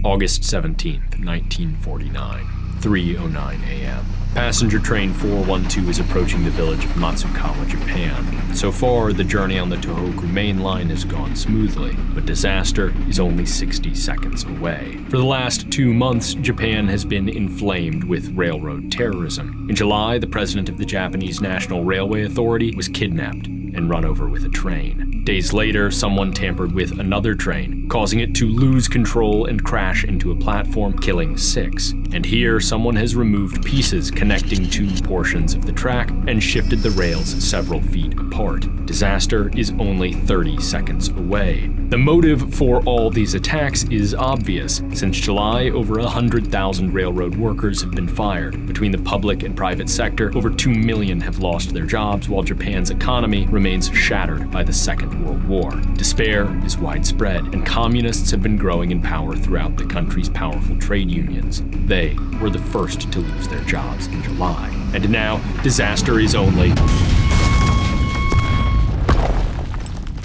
August 17th, 1949, 3:09 a.m. Passenger train 412 is approaching the village of Matsukawa, Japan. So far, the journey on the Tohoku main line has gone smoothly, but disaster is only 60 seconds away. For the last 2 months, Japan has been inflamed with railroad terrorism. In July, the president of the Japanese National Railway Authority was kidnapped and run over with a train. Days later, someone tampered with another train, causing it to lose control and crash into a platform, killing 6. And here, someone has removed pieces connecting 2 portions of the track and shifted the rails several feet apart. Disaster is only 30 seconds away. The motive for all these attacks is obvious. Since July, over 100,000 railroad workers have been fired. Between the public and private sector, over 2 million have lost their jobs, while Japan's economy remains shattered by the Second World War. Despair is widespread, and communists have been growing in power throughout the country's powerful trade unions. They were the first to lose their jobs in July. And now, disaster is only...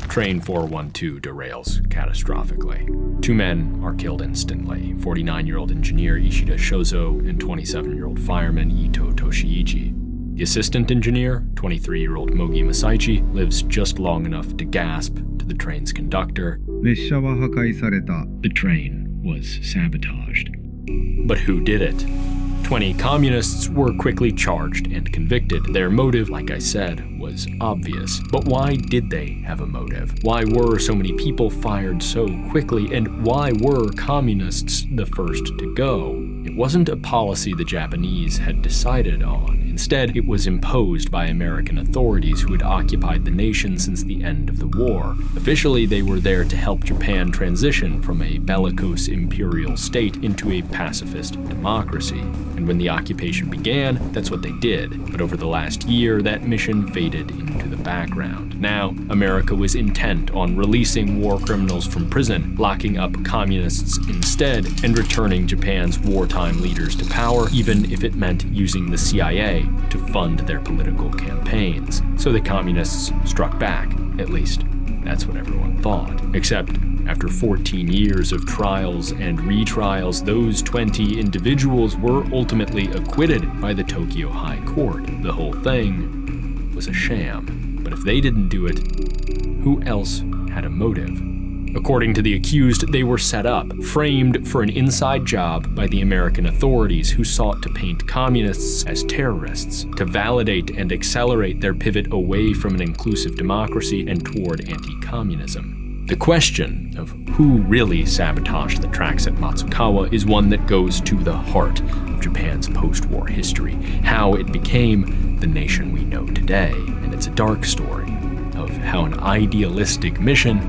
Train 412 derails catastrophically. 2 men are killed instantly, 49-year-old engineer Ishida Shozo and 27-year-old fireman Ito Toshiichi. The assistant engineer, 23-year-old Mogi Masaichi, lives just long enough to gasp to the train's conductor, "The train was sabotaged." But who did it? 20 communists were quickly charged and convicted. Their motive, like I said, was obvious. But why did they have a motive? Why were so many people fired so quickly? And why were communists the first to go? It wasn't a policy the Japanese had decided on. Instead, it was imposed by American authorities who had occupied the nation since the end of the war. Officially, they were there to help Japan transition from a bellicose imperial state into a pacifist democracy. And when the occupation began, that's what they did. But over the last year, that mission faded into the background. Now, America was intent on releasing war criminals from prison, locking up communists instead, and returning Japan's wartime leaders to power, even if it meant using the CIA to fund their political campaigns. So the communists struck back. At least, that's what everyone thought. Except, after 14 years of trials and retrials, those 20 individuals were ultimately acquitted by the Tokyo High Court. The whole thing was a sham. But if they didn't do it, who else had a motive? According to the accused, they were set up, framed for an inside job by the American authorities who sought to paint communists as terrorists, to validate and accelerate their pivot away from an inclusive democracy and toward anti-communism. The question of who really sabotaged the tracks at Matsukawa is one that goes to the heart of Japan's post-war history, how it became the nation we know today. And it's a dark story of how an idealistic mission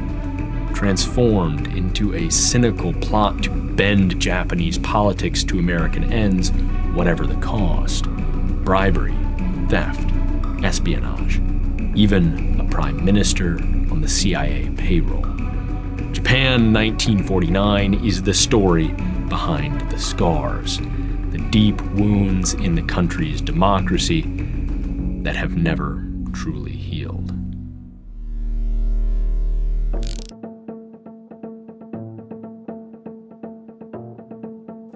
transformed into a cynical plot to bend Japanese politics to American ends, whatever the cost. Bribery, theft, espionage, even a prime minister on the CIA payroll. Japan 1949 is the story behind the scars, the deep wounds in the country's democracy that have never truly healed.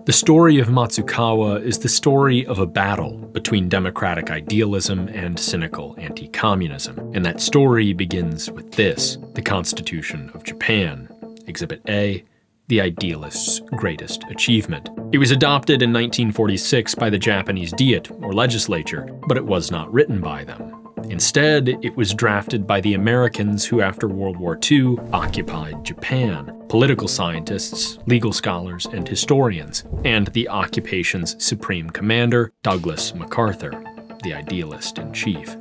The story of Matsukawa is the story of a battle between democratic idealism and cynical anti-communism. And that story begins with this: the Constitution of Japan, Exhibit A, the idealists' greatest achievement. It was adopted in 1946 by the Japanese Diet, or legislature, but it was not written by them. Instead, it was drafted by the Americans who, after World War II, occupied Japan, political scientists, legal scholars, and historians, and the occupation's supreme commander, Douglas MacArthur, the idealist-in-chief.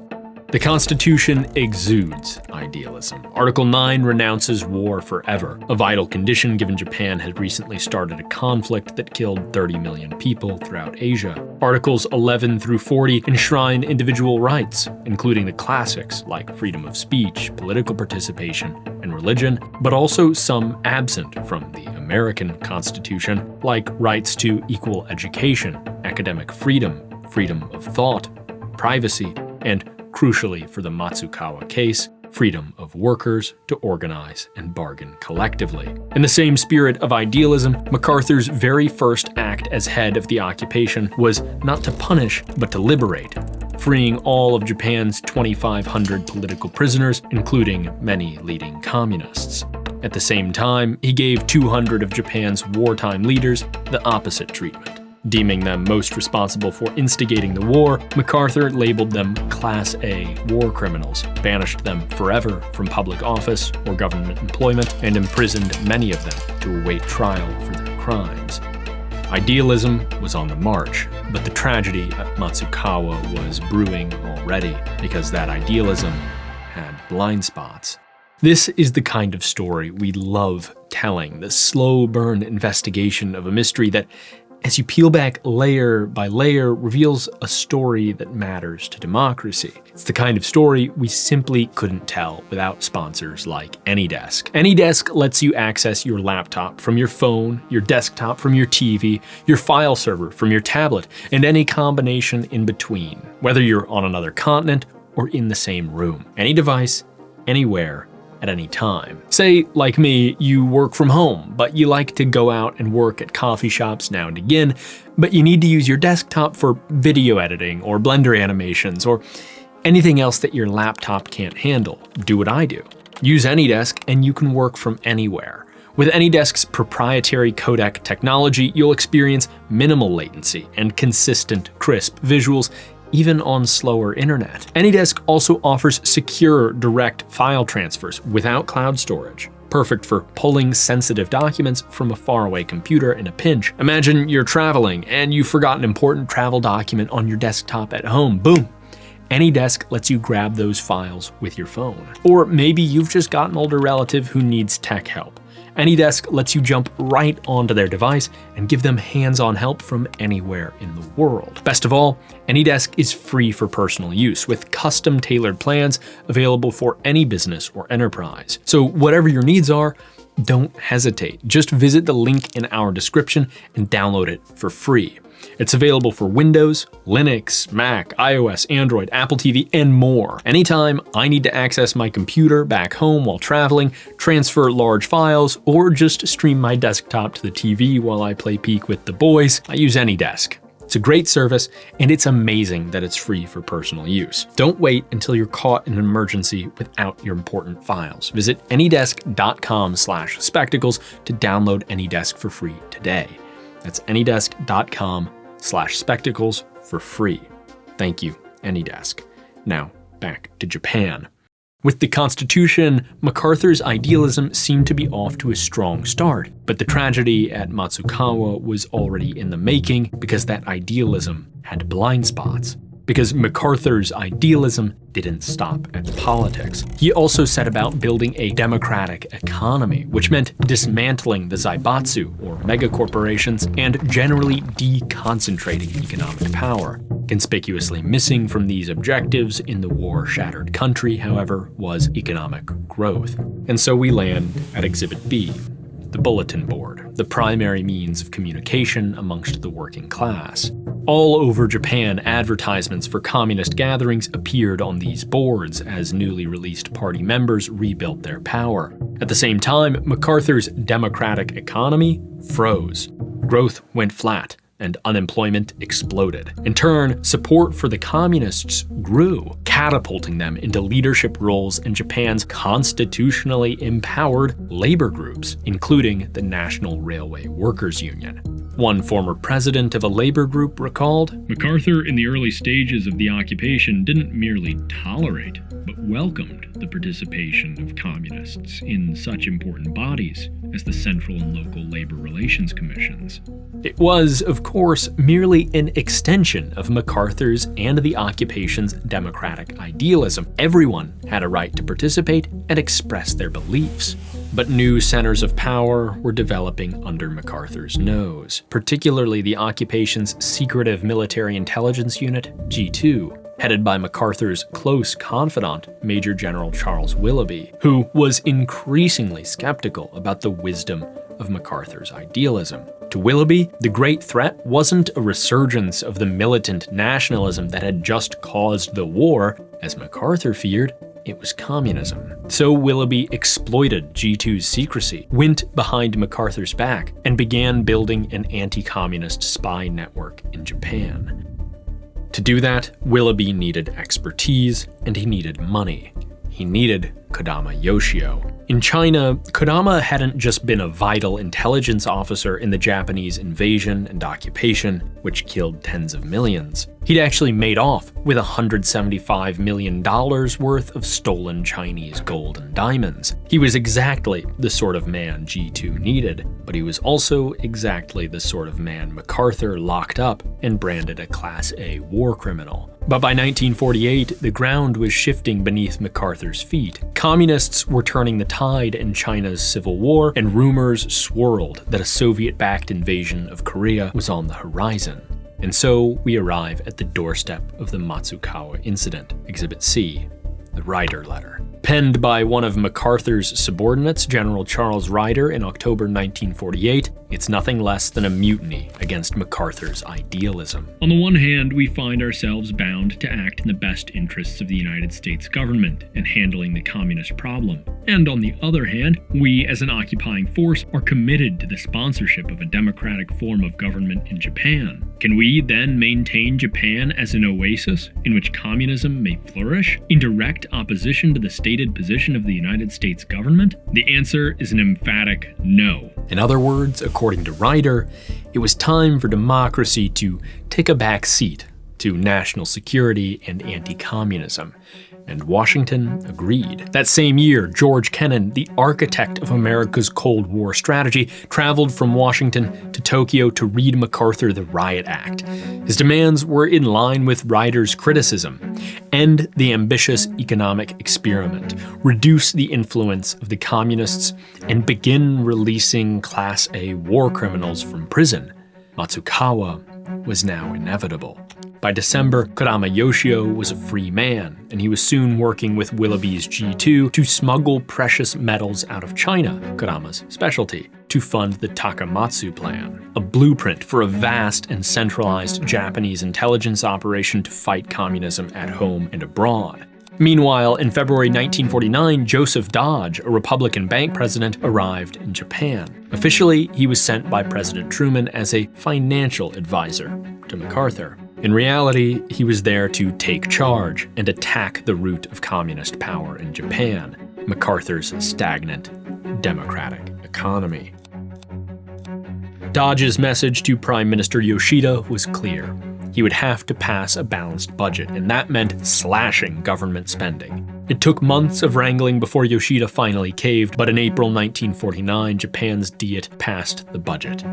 The Constitution exudes idealism. Article 9 renounces war forever, a vital condition given Japan had recently started a conflict that killed 30 million people throughout Asia. Articles 11 through 40 enshrine individual rights, including the classics like freedom of speech, political participation, and religion, but also some absent from the American Constitution, like rights to equal education, academic freedom, freedom of thought, privacy, and crucially for the Matsukawa case, freedom of workers to organize and bargain collectively. In the same spirit of idealism, MacArthur's very first act as head of the occupation was not to punish, but to liberate, freeing all of Japan's 2,500 political prisoners, including many leading communists. At the same time, he gave 200 of Japan's wartime leaders the opposite treatment. Deeming them most responsible for instigating the war, MacArthur labeled them Class A war criminals, banished them forever from public office or government employment, and imprisoned many of them to await trial for their crimes. Idealism was on the march, but the tragedy at Matsukawa was brewing already, because that idealism had blind spots. This is the kind of story we love telling, the slow burn investigation of a mystery that, as you peel back layer by layer, reveals a story that matters to democracy. It's the kind of story we simply couldn't tell without sponsors like AnyDesk. AnyDesk lets you access your laptop from your phone, your desktop from your TV, your file server from your tablet, and any combination in between, whether you're on another continent or in the same room. Any device, anywhere, at any time. Say, like me, you work from home, but you like to go out and work at coffee shops now and again, but you need to use your desktop for video editing or Blender animations or anything else that your laptop can't handle. Do what I do. Use AnyDesk and you can work from anywhere. With AnyDesk's proprietary codec technology, you'll experience minimal latency and consistent, crisp visuals even on slower internet. AnyDesk also offers secure, direct file transfers without cloud storage. Perfect for pulling sensitive documents from a faraway computer in a pinch. Imagine you're traveling and you forgot an important travel document on your desktop at home. Boom! AnyDesk lets you grab those files with your phone. Or maybe you've just got an older relative who needs tech help. AnyDesk lets you jump right onto their device and give them hands-on help from anywhere in the world. Best of all, AnyDesk is free for personal use, with custom-tailored plans available for any business or enterprise. So whatever your needs are, don't hesitate. Just visit the link in our description and download it for free. It's available for Windows, Linux, Mac, iOS, Android, Apple TV, and more. Anytime I need to access my computer back home while traveling, transfer large files, or just stream my desktop to the TV while I play Peek with the boys, I use AnyDesk. It's a great service, and it's amazing that it's free for personal use. Don't wait until you're caught in an emergency without your important files. Visit anydesk.com/spectacles to download AnyDesk for free today. That's anydesk.com/spectacles for free. Thank you, AnyDesk. Now, back to Japan. With the Constitution, MacArthur's idealism seemed to be off to a strong start, but the tragedy at Matsukawa was already in the making because that idealism had blind spots. Because MacArthur's idealism didn't stop at politics. He also set about building a democratic economy, which meant dismantling the zaibatsu, or megacorporations, and generally deconcentrating economic power. Conspicuously missing from these objectives in the war-shattered country, however, was economic growth. And so we land at Exhibit B, the bulletin board, the primary means of communication amongst the working class. All over Japan, advertisements for communist gatherings appeared on these boards as newly released party members rebuilt their power. At the same time, MacArthur's democratic economy froze. Growth went flat, and unemployment exploded. In turn, support for the communists grew, catapulting them into leadership roles in Japan's constitutionally empowered labor groups, including the National Railway Workers Union. One former president of a labor group recalled, "MacArthur in the early stages of the occupation didn't merely tolerate, but welcomed the participation of communists in such important bodies as the Central and Local Labor Relations Commissions." It was, of course, merely an extension of MacArthur's and the occupation's democratic idealism. Everyone had a right to participate and express their beliefs. But new centers of power were developing under MacArthur's nose, particularly the occupation's secretive military intelligence unit, G2, headed by MacArthur's close confidant, Major General Charles Willoughby, who was increasingly skeptical about the wisdom of MacArthur's idealism. To Willoughby, the great threat wasn't a resurgence of the militant nationalism that had just caused the war, as MacArthur feared. it was communism. So Willoughby exploited G2's secrecy, went behind MacArthur's back, and began building an anti-communist spy network in Japan. To do that, Willoughby needed expertise, and he needed money. He needed Kodama Yoshio. In China, Kodama hadn't just been a vital intelligence officer in the Japanese invasion and occupation, which killed tens of millions. He'd actually made off with $175 million worth of stolen Chinese gold and diamonds. He was exactly the sort of man G2 needed, but he was also exactly the sort of man MacArthur locked up and branded a Class A war criminal. But by 1948, the ground was shifting beneath MacArthur's feet. Communists were turning the tide in China's civil war, and rumors swirled that a Soviet-backed invasion of Korea was on the horizon. And so we arrive at the doorstep of the Matsukawa incident, Exhibit C, the Ryder Letter. Penned by one of MacArthur's subordinates, General Charles Ryder, in October 1948, it's nothing less than a mutiny against MacArthur's idealism. On the one hand, we find ourselves bound to act in the best interests of the United States government in handling the communist problem. And on the other hand, we as an occupying force are committed to the sponsorship of a democratic form of government in Japan. Can we then maintain Japan as an oasis in which communism may flourish, in direct opposition to the stated position of the United States government? The answer is an emphatic no. In other words, according to Ryder, it was time for democracy to take a back seat to national security and anti-communism. And Washington agreed. That same year, George Kennan, the architect of America's Cold War strategy, traveled from Washington to Tokyo to read MacArthur the Riot Act. His demands were in line with Ryder's criticism: end the ambitious economic experiment, reduce the influence of the communists, and begin releasing Class A war criminals from prison. Matsukawa was now inevitable. By December, Kodama Yoshio was a free man, and he was soon working with Willoughby's G2 to smuggle precious metals out of China, Kodama's specialty, to fund the Takamatsu Plan, a blueprint for a vast and centralized Japanese intelligence operation to fight communism at home and abroad. Meanwhile, in February 1949, Joseph Dodge, a Republican bank president, arrived in Japan. Officially, he was sent by President Truman as a financial advisor to MacArthur. In reality, he was there to take charge and attack the root of communist power in Japan, MacArthur's stagnant, democratic economy. Dodge's message to Prime Minister Yoshida was clear. He would have to pass a balanced budget, and that meant slashing government spending. It took months of wrangling before Yoshida finally caved, but in April 1949, Japan's Diet passed the budget.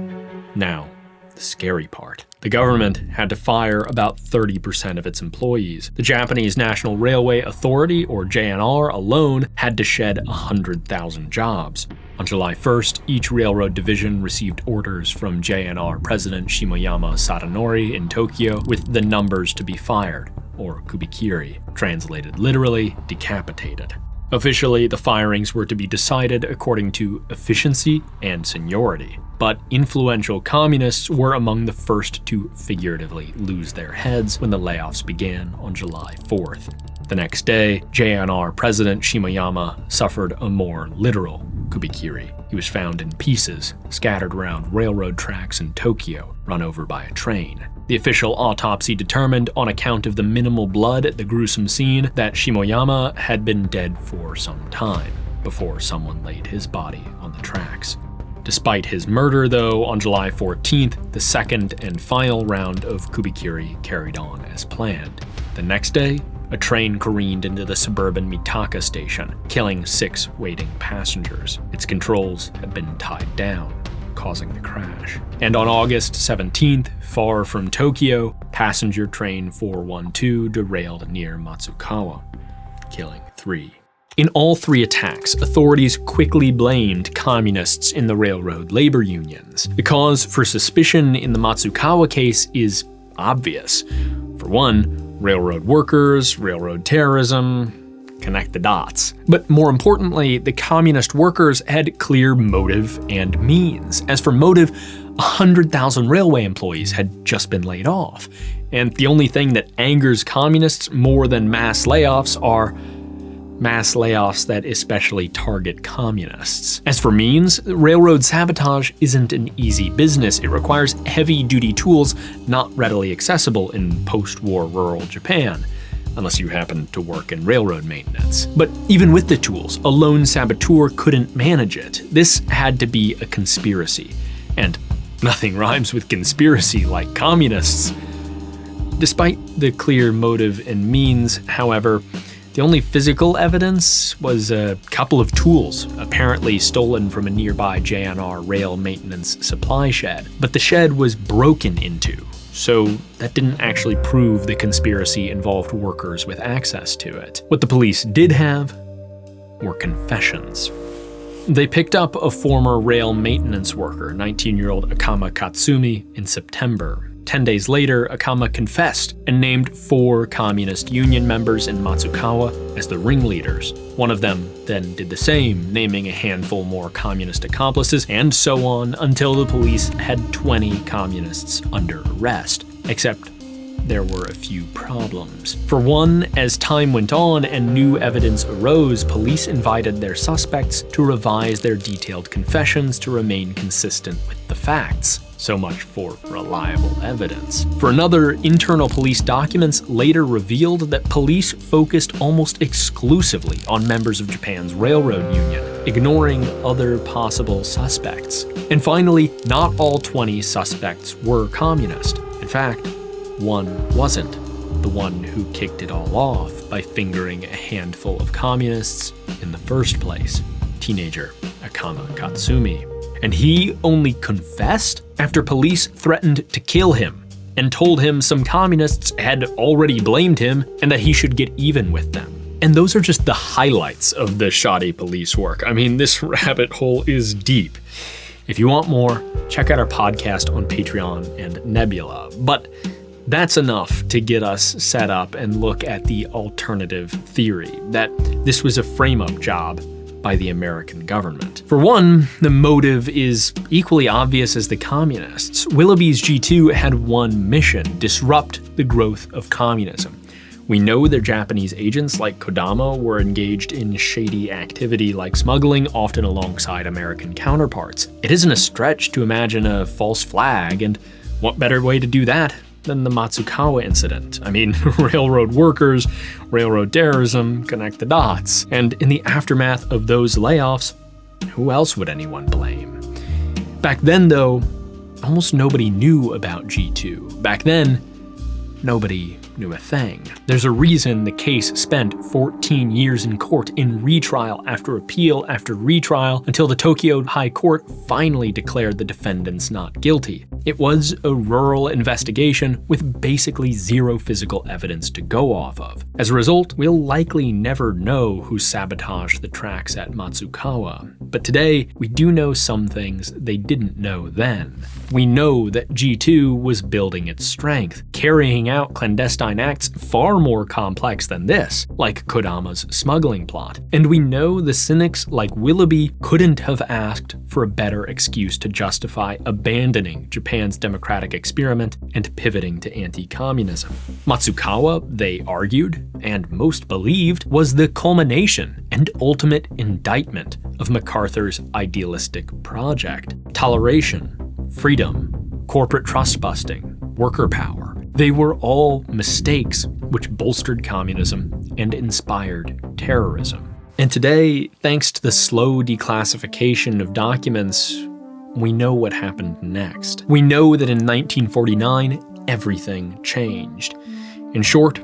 Now, the scary part. The government had to fire about 30% of its employees. The Japanese National Railway Authority, or JNR, alone had to shed 100,000 jobs. On July 1st, each railroad division received orders from JNR President Shimoyama Satonori in Tokyo with the numbers to be fired, or kubikiri, translated literally, decapitated. Officially, the firings were to be decided according to efficiency and seniority, but influential communists were among the first to figuratively lose their heads when the layoffs began on July 4th. The next day, JNR President Shimoyama suffered a more literal kubikiri. He was found in pieces, scattered around railroad tracks in Tokyo, run over by a train. The official autopsy determined, on account of the minimal blood at the gruesome scene, that Shimoyama had been dead for some time before someone laid his body on the tracks. Despite his murder, though, on July 14th, the second and final round of kubikiri carried on as planned. The next day, a train careened into the suburban Mitaka station, killing 6 waiting passengers. Its controls had been tied down, causing the crash. And on August 17th, far from Tokyo, passenger train 412 derailed near Matsukawa, killing 3. In all 3 attacks, authorities quickly blamed communists in the railroad labor unions. The cause for suspicion in the Matsukawa case is obvious. For one, railroad workers, railroad terrorism, connect the dots. But more importantly, the communist workers had clear motive and means. As for motive, 100,000 railway employees had just been laid off. And the only thing that angers communists more than mass layoffs are mass layoffs that especially target communists. As for means, railroad sabotage isn't an easy business. It requires heavy-duty tools not readily accessible in post-war rural Japan, unless you happen to work in railroad maintenance. But even with the tools, a lone saboteur couldn't manage it. This had to be a conspiracy. And nothing rhymes with conspiracy like communists. Despite the clear motive and means, however, the only physical evidence was a couple of tools, apparently stolen from a nearby JNR rail maintenance supply shed. But the shed was broken into, so that didn't actually prove the conspiracy involved workers with access to it. What the police did have were confessions. They picked up a former rail maintenance worker, 19-year-old Akama Katsumi, in September. 10 days later, Akama confessed and named 4 communist union members in Matsukawa as the ringleaders. One of them then did the same, naming a handful more communist accomplices, and so on until the police had 20 communists under arrest. Except there were a few problems. For one, as time went on and new evidence arose, police invited their suspects to revise their detailed confessions to remain consistent with the facts. So much for reliable evidence. For another, internal police documents later revealed that police focused almost exclusively on members of Japan's railroad union, ignoring other possible suspects. And finally, not all 20 suspects were communist. In fact, one wasn't. The one who kicked it all off by fingering a handful of communists in the first place, teenager Akama Katsumi. And he only confessed after police threatened to kill him and told him some communists had already blamed him and that he should get even with them. And those are just the highlights of the shoddy police work. I mean, this rabbit hole is deep. If you want more, check out our podcast on Patreon and Nebula. But that's enough to get us set up and look at the alternative theory that this was a frame-up job by the American government. For one, the motive is equally obvious as the communists. Willoughby's G2 had one mission: disrupt the growth of communism. We know their Japanese agents like Kodama were engaged in shady activity like smuggling, often alongside American counterparts. It isn't a stretch to imagine a false flag, and what better way to do that than the Matsukawa incident? I mean, railroad workers, railroad terrorism, connect the dots. And in the aftermath of those layoffs, who else would anyone blame? Back then, though, almost nobody knew about G2. Back then, nobody knew a thing. There's a reason the case spent 14 years in court, in retrial after appeal after retrial, until the Tokyo High Court finally declared the defendants not guilty. It was a rural investigation with basically zero physical evidence to go off of. As a result, we'll likely never know who sabotaged the tracks at Matsukawa. But today, we do know some things they didn't know then. We know that G2 was building its strength, carrying out clandestine acts far more complex than this, like Kodama's smuggling plot. And we know the cynics like Willoughby couldn't have asked for a better excuse to justify abandoning Japan's democratic experiment and pivoting to anti-communism. Matsukawa, they argued, and most believed, was the culmination and ultimate indictment of MacArthur's idealistic project. Toleration, freedom, corporate trust busting, worker power. They were all mistakes which bolstered communism and inspired terrorism. And today, thanks to the slow declassification of documents, we know what happened next. We know that in 1949, everything changed. In short,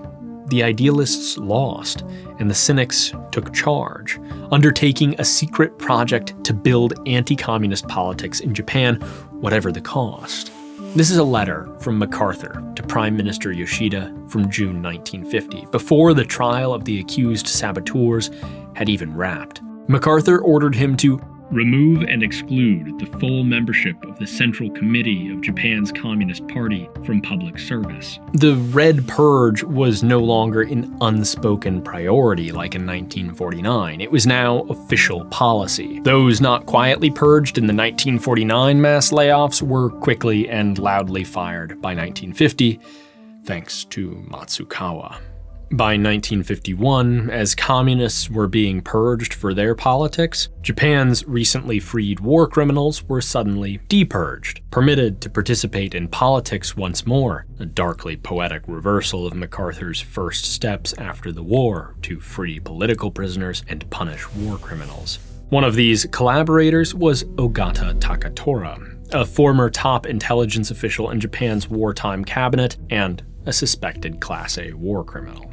the idealists lost, and the cynics took charge, undertaking a secret project to build anti-communist politics in Japan, whatever the cost. This is a letter from MacArthur to Prime Minister Yoshida from June 1950, before the trial of the accused saboteurs had even wrapped. MacArthur ordered him to remove and exclude the full membership of the Central Committee of Japan's Communist Party from public service. The Red Purge was no longer an unspoken priority like in 1949. It was now official policy. Those not quietly purged in the 1949 mass layoffs were quickly and loudly fired by 1950, thanks to Matsukawa. By 1951, as communists were being purged for their politics, Japan's recently freed war criminals were suddenly depurged, permitted to participate in politics once more, a darkly poetic reversal of MacArthur's first steps after the war to free political prisoners and punish war criminals. One of these collaborators was Ogata Takatora, a former top intelligence official in Japan's wartime cabinet and a suspected Class A war criminal.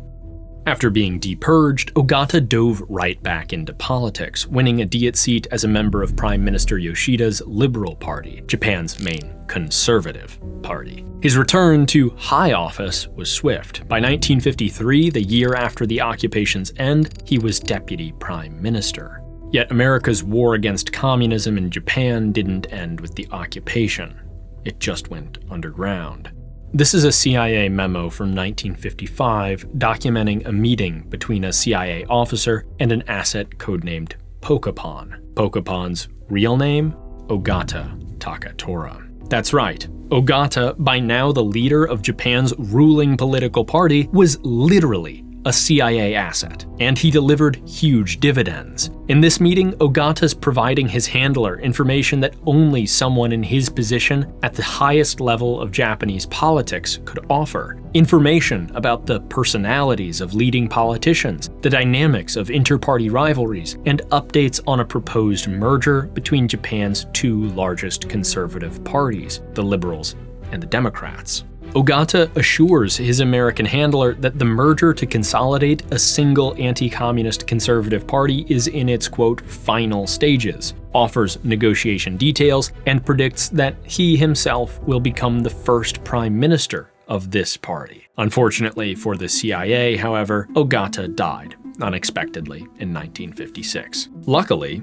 After being depurged, Ogata dove right back into politics, winning a Diet seat as a member of Prime Minister Yoshida's Liberal Party, Japan's main conservative party. His return to high office was swift. By 1953, the year after the occupation's end, he was deputy prime minister. Yet America's war against communism in Japan didn't end with the occupation. It just went underground. This is a CIA memo from 1955 documenting a meeting between a CIA officer and an asset codenamed Pokapon. Pokapon's real name? Ogata Takatora. That's right. Ogata, by now the leader of Japan's ruling political party, was literally a CIA asset, and he delivered huge dividends. In this meeting, Ogata's providing his handler information that only someone in his position at the highest level of Japanese politics could offer. Information about the personalities of leading politicians, the dynamics of inter-party rivalries, and updates on a proposed merger between Japan's two largest conservative parties, the Liberals and the Democrats. Ogata assures his American handler that the merger to consolidate a single anti-communist conservative party is in its, quote, final stages, offers negotiation details, and predicts that he himself will become the first prime minister of this party. Unfortunately for the CIA, however, Ogata died unexpectedly in 1956. Luckily,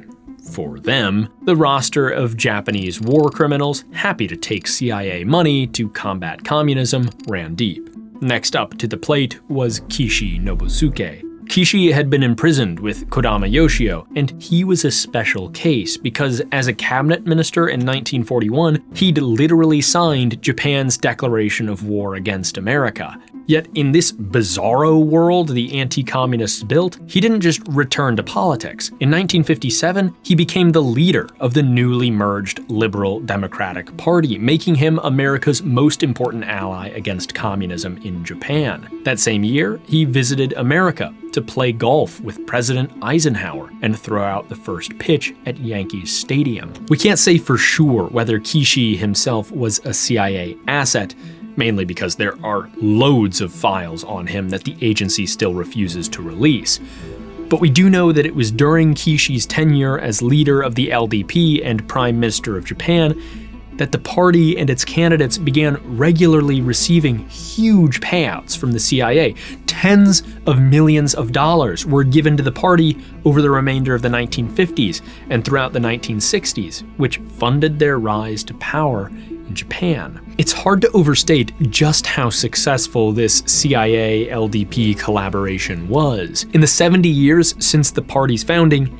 for them, the roster of Japanese war criminals happy to take CIA money to combat communism ran deep. Next up to the plate was Kishi Nobusuke. Kishi had been imprisoned with Kodama Yoshio, and he was a special case because as a cabinet minister in 1941, he'd literally signed Japan's declaration of war against America. Yet in this bizarro world the anti-communists built, he didn't just return to politics. In 1957, he became the leader of the newly merged Liberal Democratic Party, making him America's most important ally against communism in Japan. That same year, he visited America to play golf with President Eisenhower and throw out the first pitch at Yankees Stadium. We can't say for sure whether Kishi himself was a CIA asset, mainly because there are loads of files on him that the agency still refuses to release. But we do know that it was during Kishi's tenure as leader of the LDP and Prime Minister of Japan that the party and its candidates began regularly receiving huge payouts from the CIA. Tens of millions of dollars were given to the party over the remainder of the 1950s and throughout the 1960s, which funded their rise to power in Japan. It's hard to overstate just how successful this CIA-LDP collaboration was. In the 70 years since the party's founding,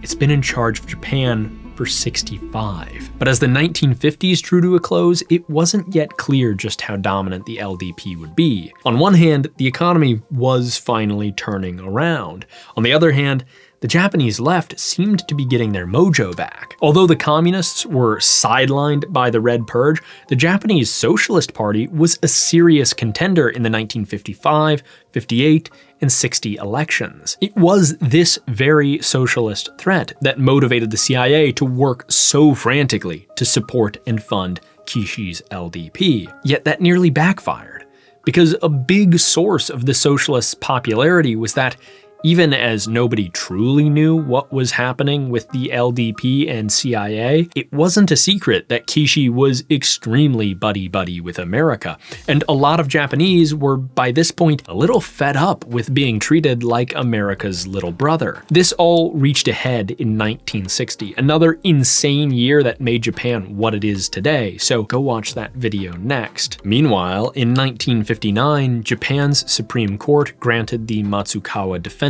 it's been in charge of Japan for 65. But as the 1950s drew to a close, it wasn't yet clear just how dominant the LDP would be. On one hand, the economy was finally turning around. On the other hand, the Japanese left seemed to be getting their mojo back. Although the communists were sidelined by the Red Purge, the Japanese Socialist Party was a serious contender in the 1955, 58, and 60 elections. It was this very socialist threat that motivated the CIA to work so frantically to support and fund Kishi's LDP. Yet that nearly backfired, because a big source of the socialists' popularity was that even as nobody truly knew what was happening with the LDP and CIA, it wasn't a secret that Kishi was extremely buddy-buddy with America, and a lot of Japanese were by this point a little fed up with being treated like America's little brother. This all reached a head in 1960, another insane year that made Japan what it is today, so go watch that video next. Meanwhile, in 1959, Japan's Supreme Court granted the Matsukawa defendants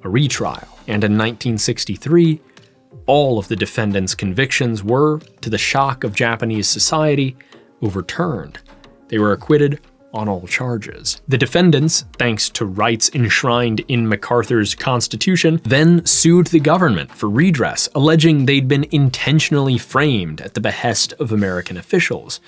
a retrial, and in 1963, all of the defendants' convictions were, to the shock of Japanese society, overturned. They were acquitted on all charges. The defendants, thanks to rights enshrined in MacArthur's Constitution, then sued the government for redress, alleging they'd been intentionally framed at the behest of American officials.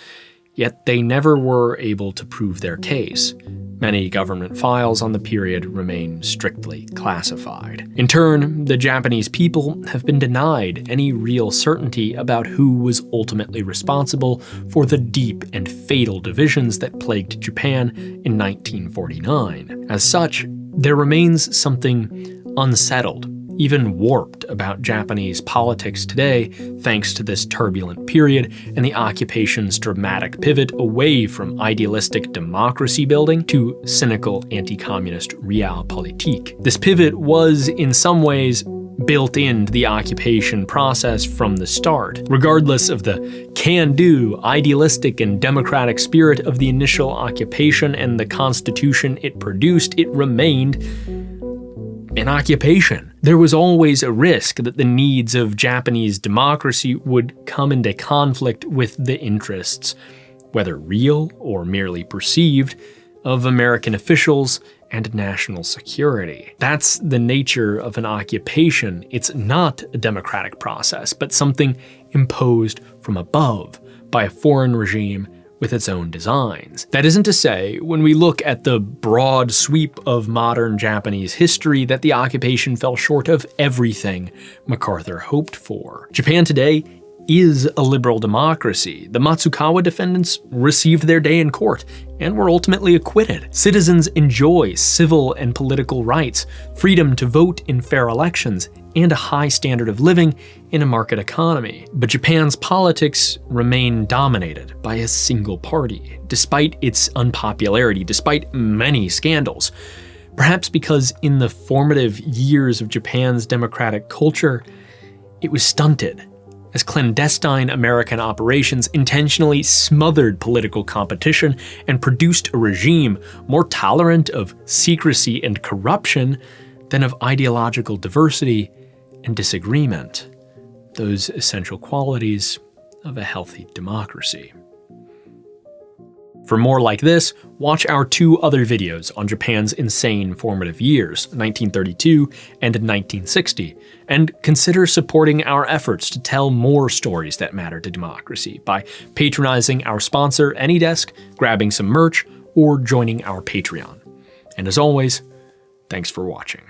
Yet they never were able to prove their case. Many government files on the period remain strictly classified. In turn, the Japanese people have been denied any real certainty about who was ultimately responsible for the deep and fatal divisions that plagued Japan in 1949. As such, there remains something unsettled, even warped about Japanese politics today, thanks to this turbulent period and the occupation's dramatic pivot away from idealistic democracy building to cynical anti-communist realpolitik. This pivot was, in some ways, built into the occupation process from the start. Regardless of the can-do, idealistic, and democratic spirit of the initial occupation and the constitution it produced, it remained an occupation. There was always a risk that the needs of Japanese democracy would come into conflict with the interests, whether real or merely perceived, of American officials and national security. That's the nature of an occupation. It's not a democratic process, but something imposed from above by a foreign regime with its own designs. That isn't to say, when we look at the broad sweep of modern Japanese history, that the occupation fell short of everything MacArthur hoped for. Japan today is a liberal democracy. The Matsukawa defendants received their day in court and were ultimately acquitted. Citizens enjoy civil and political rights, freedom to vote in fair elections, and a high standard of living in a market economy. But Japan's politics remain dominated by a single party, despite its unpopularity, despite many scandals. Perhaps because in the formative years of Japan's democratic culture, it was stunted, as clandestine American operations intentionally smothered political competition and produced a regime more tolerant of secrecy and corruption than of ideological diversity and disagreement, those essential qualities of a healthy democracy. For more like this, watch our 2 other videos on Japan's insane formative years, 1932 and 1960, and consider supporting our efforts to tell more stories that matter to democracy by patronizing our sponsor AnyDesk, grabbing some merch, or joining our Patreon. And as always, thanks for watching.